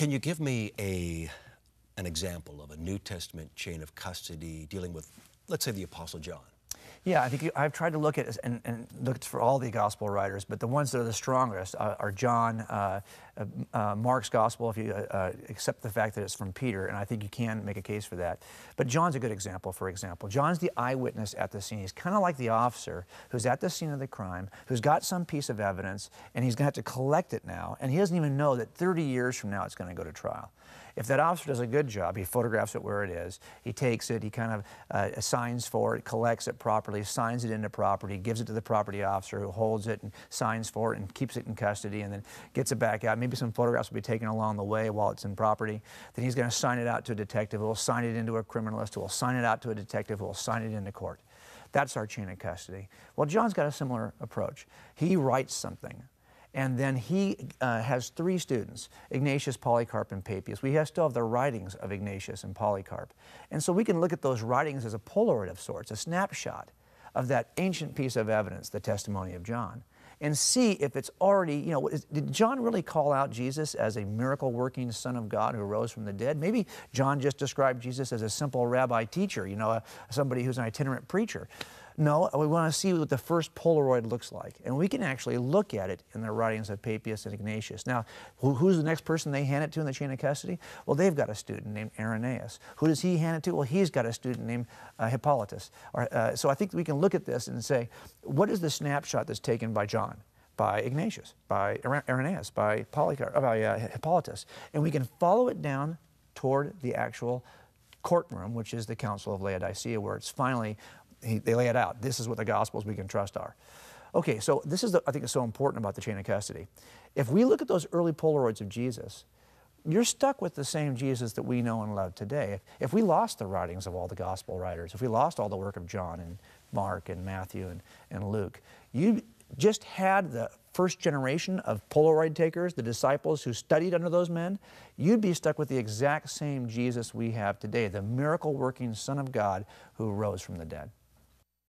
Can you give me an example of a New Testament chain of custody dealing with, let's say, the Apostle John? Yeah, I think I've tried to look at and looked for all the gospel writers, but the ones that are the strongest are John, Mark's gospel, if you accept the fact that it's from Peter, and I think you can make a case for that. But John's a good example, for example. John's the eyewitness at the scene. He's kind of like the officer who's at the scene of the crime, who's got some piece of evidence, and he's going to have to collect it now, and he doesn't even know that 30 years from now it's going to go to trial. If that officer does a good job, he photographs it where it is, he takes it, he kind of signs for it, collects it properly, signs it into property, gives it to the property officer who holds it and signs for it and keeps it in custody and then gets it back out. Maybe some photographs will be taken along the way while it's in property. Then he's going to sign it out to a detective who will sign it into a criminalist who will sign it out to a detective who will sign it into court. That's our chain of custody. Well, John's got a similar approach. He writes something. And then he has three students, Ignatius, Polycarp, and Papias. We still have the writings of Ignatius and Polycarp. And so we can look at those writings as a Polaroid of sorts, a snapshot of that ancient piece of evidence, the testimony of John, and see if it's already, you know, did John really call out Jesus as a miracle-working Son of God who rose from the dead? Maybe John just described Jesus as a simple rabbi teacher, you know, somebody who's an itinerant preacher. No, we want to see what the first Polaroid looks like. And we can actually look at it in the writings of Papias and Ignatius. Now, who's the next person they hand it to in the chain of custody? Well, they've got a student named Irenaeus. Who does he hand it to? Well, he's got a student named Hippolytus. So I think we can look at this and say, what is the snapshot that's taken by John, by Ignatius, by Irenaeus, by Polycarp, by Hippolytus? And we can follow it down toward the actual courtroom, which is the Council of Laodicea, where it's finally they lay it out. This is what the Gospels we can trust are. Okay, so this is, I think, is so important about the chain of custody. If we look at those early Polaroids of Jesus, you're stuck with the same Jesus that we know and love today. If we lost the writings of all the Gospel writers, if we lost all the work of John and Mark and Matthew and Luke, you just had the first generation of Polaroid takers, the disciples who studied under those men, you'd be stuck with the exact same Jesus we have today, the miracle-working Son of God who rose from the dead.